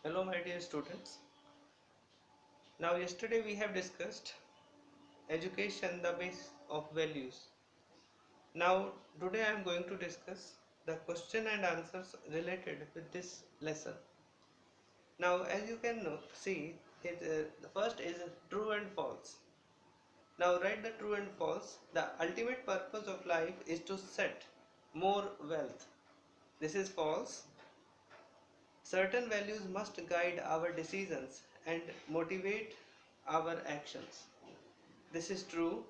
Hello my dear students. Now yesterday we have discussed education, the base of values. Now today I am going to discuss the question and answers related with this lesson. Now as you can see, the first is true and false. Now write the true and false. The ultimate purpose of life is to set more wealth. This is false. Certain values must guide our decisions and motivate our actions. This is true.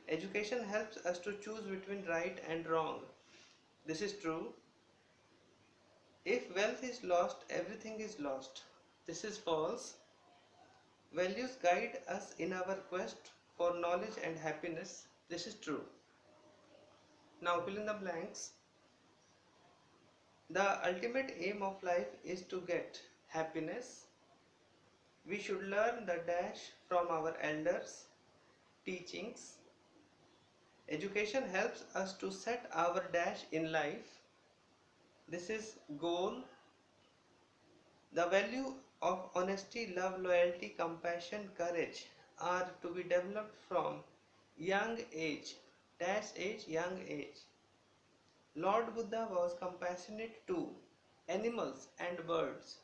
Education helps us to choose between right and wrong. This is true. If wealth is lost, everything is lost. This is false. Values guide us in our quest for knowledge and happiness. This is true. Now fill in the blanks. The ultimate aim of life is to get happiness. We should learn the dash from our elders' teachings. Education helps us to set our dash in life. This is goal. The value of honesty, love, loyalty, compassion, courage are to be developed from young age. Dash age, young age. Lord Buddha was compassionate to animals and birds.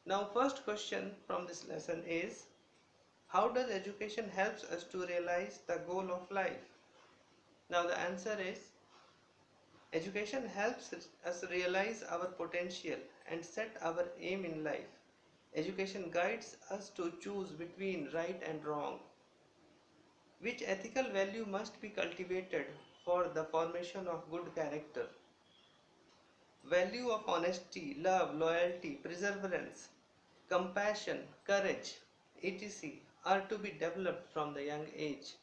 Now first question from this lesson is, how does education helps us to realize the goal of life? Now the answer is, education helps us realize our potential and set our aim in life. Education guides us to choose between right and wrong. Which ethical value must be cultivated for the formation of good character? Value of honesty, love, loyalty, perseverance, compassion, courage, etc. are to be developed from the young age.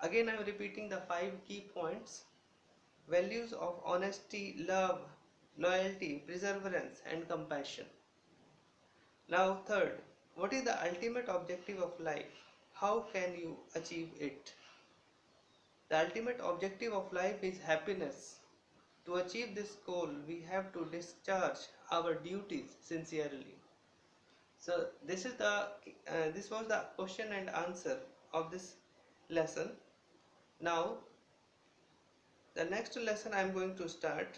Again I am repeating the 5 key points. Values of honesty, love, loyalty, perseverance and compassion. Now third, what is the ultimate objective of life? How can you achieve it? The ultimate objective of life is happiness. To achieve this goal, we have to discharge our duties sincerely. So this was the question and answer of this lesson. Now the next lesson I am going to start.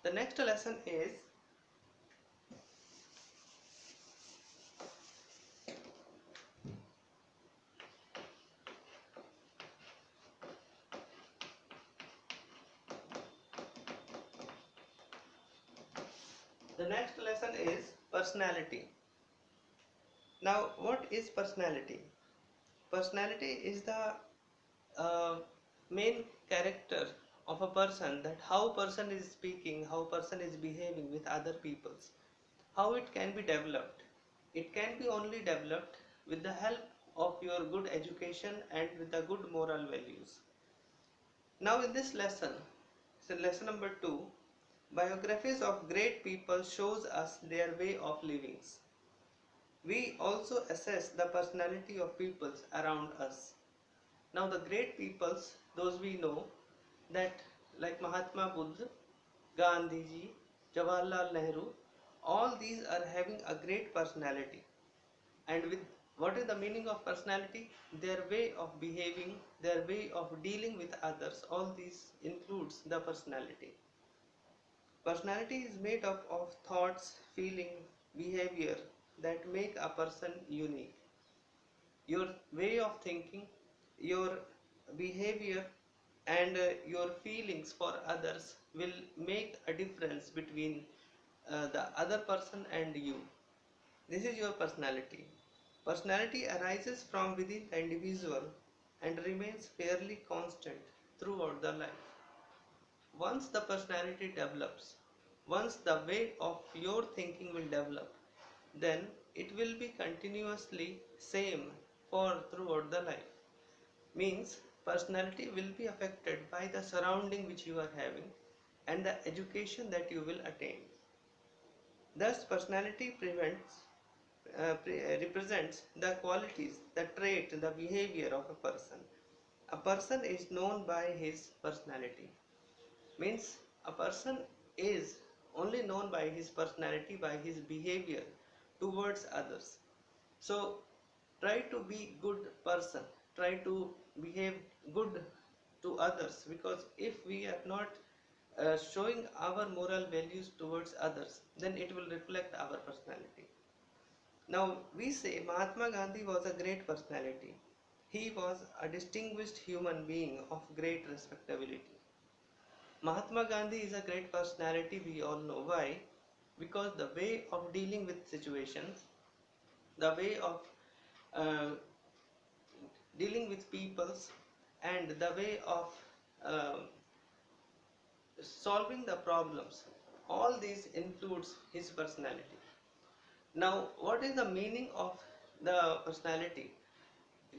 The next lesson is personality. Now what is personality? Personality is the main character of a person, that how person is speaking, how person is behaving with other peoples. How it can be developed? It can be only developed with the help of your good education and with the good moral values. Now in this lesson, so lesson number 2, biographies of great people shows us their way of living. We also assess the personality of peoples around us. Now the great peoples, those we know, that like Mahatma Buddha, Gandhiji, Jawaharlal Nehru, all these are having a great personality. And with what is the meaning of personality? Their way of behaving, their way of dealing with others, all these includes the personality. Personality is made up of thoughts, feeling, behavior that make a person unique. Your way of thinking, your behavior and your feelings for others will make a difference between the other person and you. This is your personality. Personality arises from within the individual and remains fairly constant throughout the life. Once the personality develops, once the way of your thinking will develop, then it will be continuously same for throughout the life. Means personality will be affected by the surrounding which you are having and the education that you will attain. Thus personality represents the qualities, the trait, the behavior of a person. A person is known by his personality. Means a person is only known by his personality, by his behavior towards others. So try to be good person, try to behave good to others, because if we are not showing our moral values towards others, then it will reflect our personality. Now we say Mahatma Gandhi was a great personality. He was a distinguished human being of great respectability. Mahatma Gandhi is a great personality, we all know. Why? Because the way of dealing with situations, the way of uh, dealing with peoples, and the way of uh, solving the problems, all these includes his personality. Now, what is the meaning of the personality?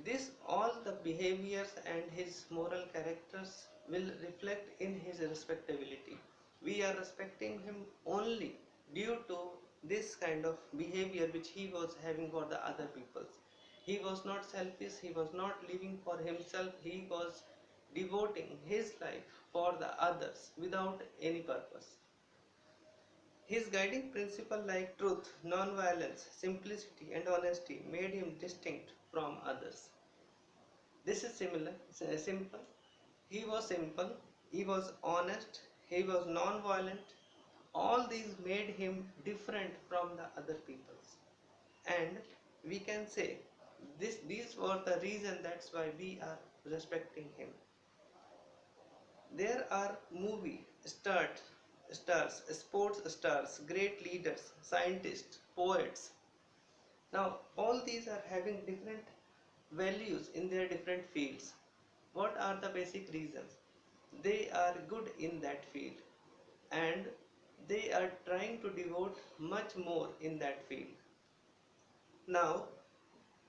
This all the behaviors and his moral characters will reflect in his respectability. We are respecting him only due to this kind of behavior which he was having for the other peoples. He was not selfish, he was not living for himself, he was devoting his life for the others without any purpose. His guiding principle like truth, non-violence, simplicity and honesty made him distinct from others. This is simple. He was simple, he was honest, he was non-violent. All these made him different from the other peoples. And we can say these were the reason, that's why we are respecting him. There are movie stars, sports stars, great leaders, scientists, poets. Now all these are having different values in their different fields. What are the basic reasons? They are good in that field and they are trying to devote much more in that field. Now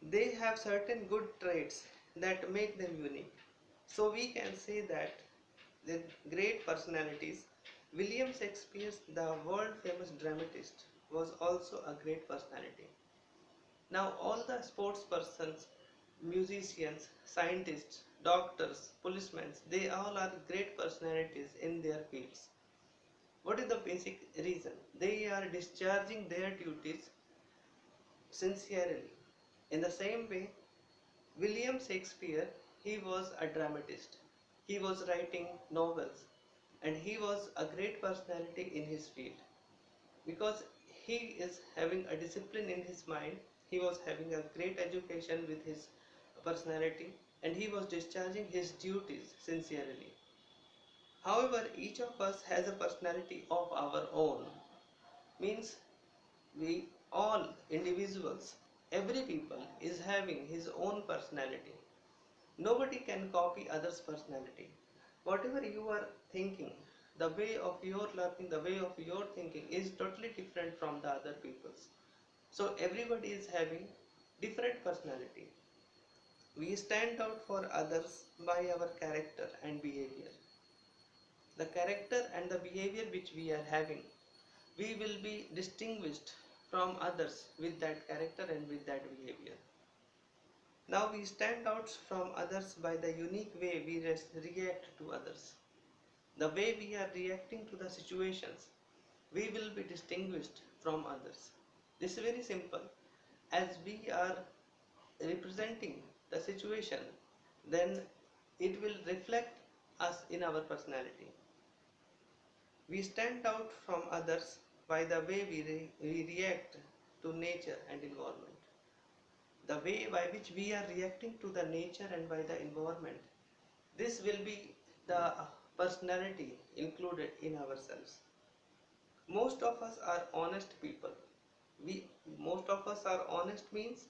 they have certain good traits that make them unique. So we can say that the great personalities, William Shakespeare, the world famous dramatist, was also a great personality. Now all the sports persons, musicians, scientists, doctors, policemen, they all are great personalities in their fields. What is the basic reason? They are discharging their duties sincerely. In the same way, William Shakespeare, he was a dramatist. He was writing novels and he was a great personality in his field because he is having a discipline in his mind. He was having a great education with his personality and he was discharging his duties sincerely. However, each of us has a personality of our own. Means we all individuals, every people is having his own personality. Nobody can copy others' personality. Whatever you are thinking, the way of your learning, the way of your thinking is totally different from the other people's. So everybody is having different personality. We stand out for others by our character and behavior. The character and the behavior which we are having, we will be distinguished from others with that character and with that behavior. Now we stand out from others by the unique way we react to others. The way we are reacting to the situations, we will be distinguished from others. This is very simple. As we are representing the situation, then it will reflect us in our personality. We stand out from others by the way we react to nature and environment. The way by which we are reacting to the nature and by the environment, this will be the personality included in ourselves. Most of us are honest people. We Most of us are honest means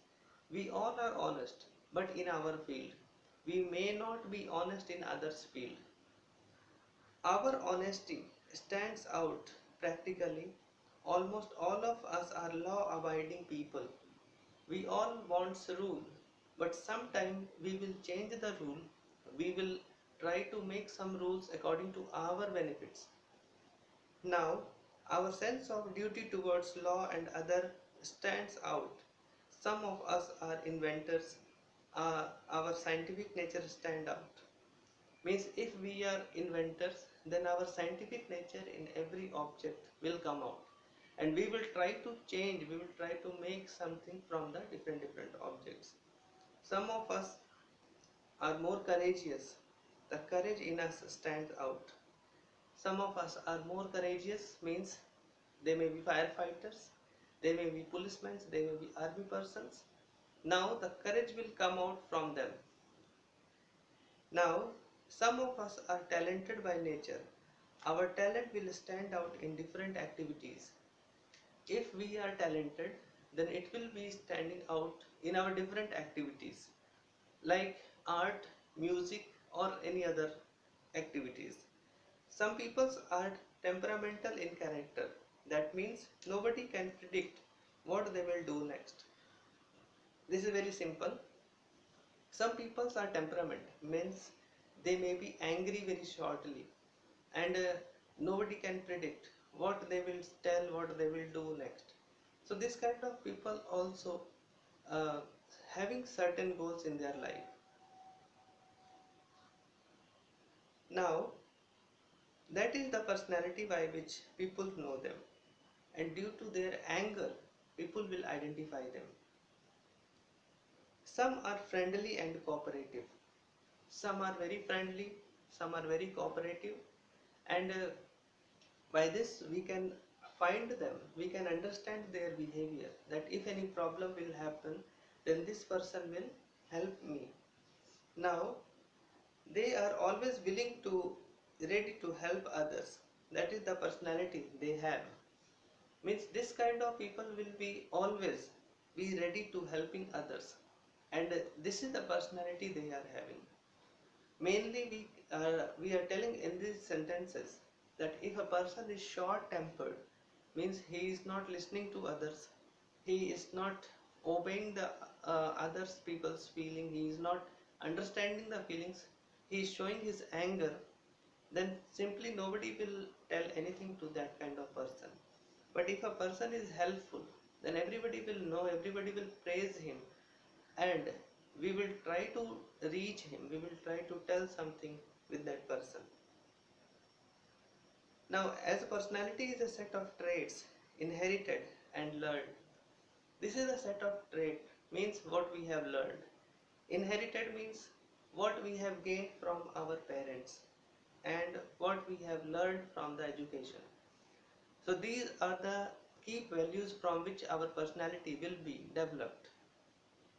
we all are honest, but in our field. We may not be honest in others' field. Our honesty stands out practically. Almost all of us are law abiding people. We all want rule, but sometime we will change the rule. We will try to make some rules according to our benefits. Now, our sense of duty towards law and other stands out. Some of us are inventors, our scientific nature stand out. Means if we are inventors, then our scientific nature in every object will come out, and we will try to change, we will try to make something from the different objects. Some of us are more courageous. The courage in us stands out. Some of us are more courageous, means they may be firefighters, they may be policemen, they may be army persons. Now the courage will come out from them. Now, some of us are talented by nature. Our talent will stand out in different activities. If we are talented, then it will be standing out in our different activities like art, music, or any other activities. Some people are temperamental in character. That means nobody can predict what they will do next. This is very simple. Some people are temperament, means they may be angry very shortly, and nobody can predict what they will tell, what they will do next. So this kind of people also uh, having certain goals in their life. Now that is the personality by which people know them, and due to their anger people will identify them. Some are friendly and cooperative. Some are very friendly, some are very cooperative, and by this we can find them, we can understand their behavior, that if any problem will happen, then this person will help me. Now they are always willing to, ready to help others. That is the personality they have. Means this kind of people will be always be ready to helping others, and this is the personality they are having. Mainly we are telling in these sentences that if a person is short tempered, means he is not listening to others, he is not obeying the others people's feeling, he is not understanding the feelings, he is showing his anger, then simply nobody will tell anything to that kind of person. But if a person is helpful, then everybody will know, everybody will praise him, and we will try to reach him, we will try to tell something with that person. Now, as a personality is a set of traits inherited and learned. This is a set of trait, means what we have learned. Inherited means what we have gained from our parents and what we have learned from the education. So these are the key values from which our personality will be developed.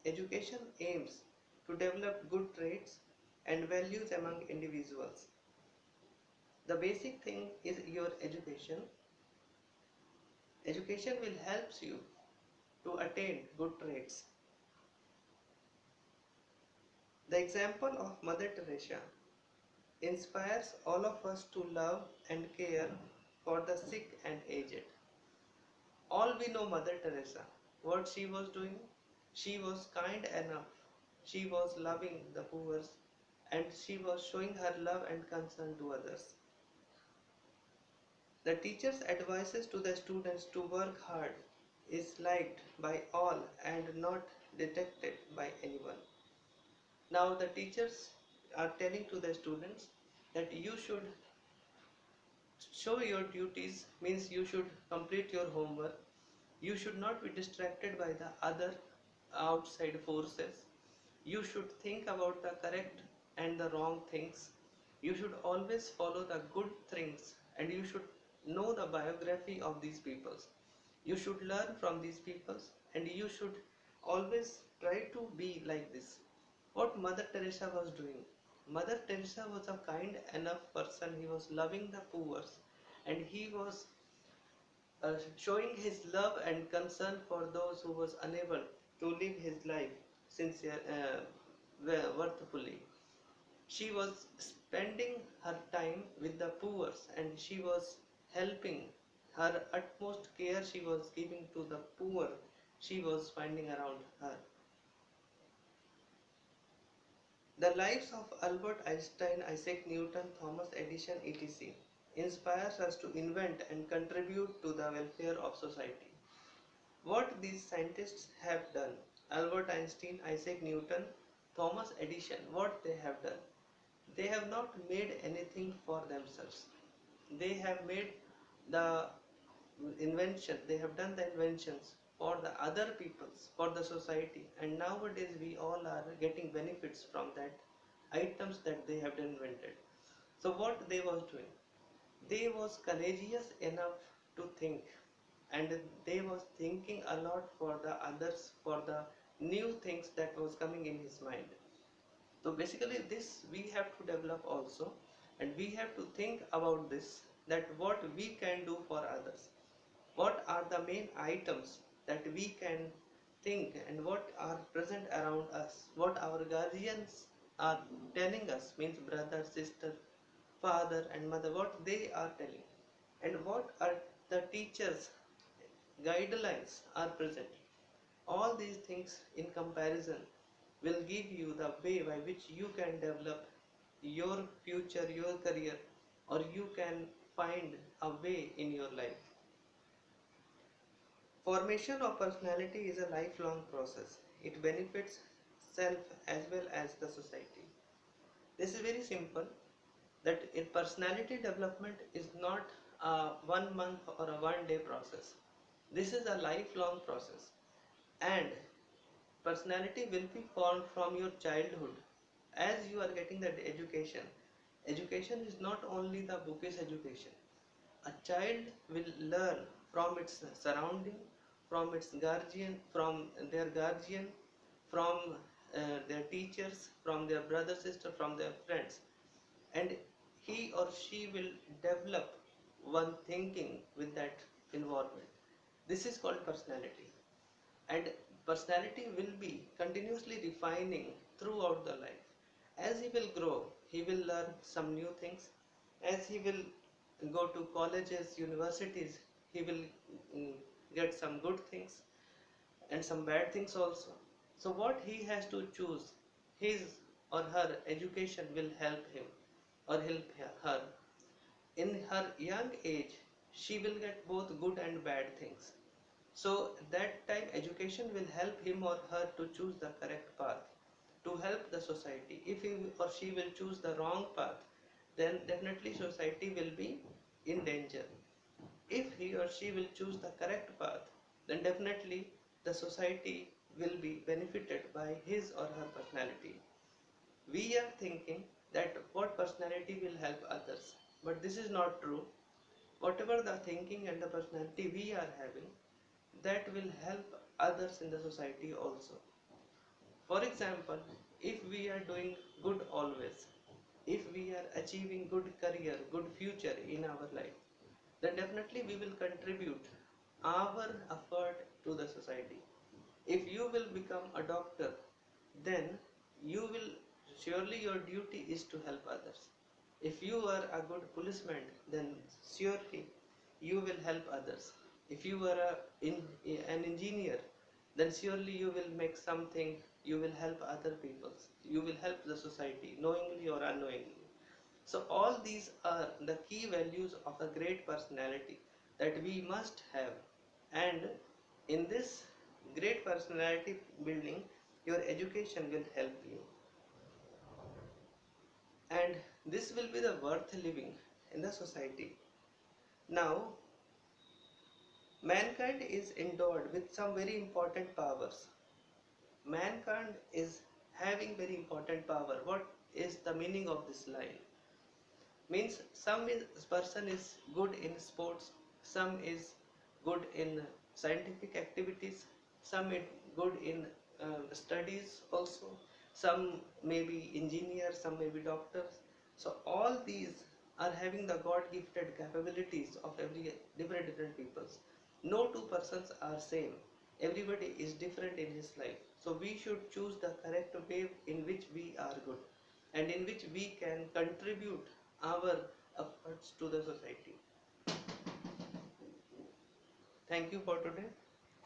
Education aims to develop good traits and values among individuals. The basic thing is your education. Education will help you to attain good traits. The example of Mother Teresa inspires all of us to love and care for the sick and aged. All we know Mother Teresa, what she was doing, she was kind enough, she was loving the poor, and she was showing her love and concern to others. The teacher's advices to the students to work hard is liked by all and not detected by anyone. Now the teachers are telling to the students that you should show your duties, means you should complete your homework. You should not be distracted by the other outside forces. You should think about the correct and the wrong things. You should always follow the good things, and you should know the biography of these peoples. You should learn from these peoples, and you should always try to be like this. What Mother Teresa was doing. Mother Teresa was a kind enough person. He was loving the poor, and he was showing his love and concern for those who was unable to live his life sincere, worthfully. She was spending her time with the poor, and she was helping. Her utmost care she was giving to the poor she was finding around her. The lives of Albert Einstein, Isaac Newton, Thomas Edison, etc. inspires us to invent and contribute to the welfare of society. What these scientists have done, Albert Einstein, Isaac Newton, Thomas Edison, what they have done, they have not made anything for themselves. They have made the invention, they have done the inventions for the other peoples, for the society, and nowadays we all are getting benefits from that items that they have invented. So what they was doing, they was courageous enough to think, and they was thinking a lot for the others, for the new things that was coming in his mind. So basically this we have to develop also, and we have to think about this, that what we can do for others, what are the main items that we can think, and what are present around us, what our guardians are telling us, means brother, sister, father and mother, what they are telling, and what are the teachers guidelines are present. All these things in comparison will give you the way by which you can develop your future, your career, or you can find a way in your life. Formation of personality is a lifelong process. It benefits self as well as the society. This is very simple, that in personality development is not a 1 month or a 1 day process. This is a lifelong process, and personality will be formed from your childhood. As you are getting that education, education is not only the bookish education. A child will learn from its surrounding, from its guardian, from their guardian, from their teachers, from their brother, sister, from their friends, and he or she will develop one thinking with that environment. This is called personality, and personality will be continuously refining throughout the life. As he will grow, he will learn some new things. As he will go to colleges, universities, he will mm, get some good things and some bad things also. So what he has to choose, his or her education will help him or help her. In her young age, she will get both good and bad things. So that time education will help him or her to choose the correct path, to help the society. If he or she will choose the wrong path, then definitely society will be in danger. If he or she will choose the correct path, then definitely the society will be benefited by his or her personality. We are thinking that what personality will help others, but this is not true. Whatever the thinking and the personality we are having, that will help others in the society also. For example, if we are doing good always, if we are achieving good career, good future in our life, then definitely we will contribute our effort to the society. If you will become a doctor, then you will, surely your duty is to help others. If you are a good policeman, then surely you will help others. If you are an engineer, then surely you will make something, you will help other people, you will help the society, knowingly or unknowingly. So all these are the key values of a great personality that we must have. And in this great personality building, your education will help you. And this will be the worth living in the society. Now, mankind is endowed with some very important powers. Mankind is having very important power. What is the meaning of this line? Means person is good in sports, some is good in scientific activities, some is good in studies also, some may be engineers, some may be doctors. So all these are having the god gifted capabilities of every different peoples. No two persons are same, everybody is different in his life. So we should choose the correct way in which we are good, and in which we can contribute our efforts to the society. Thank you for today.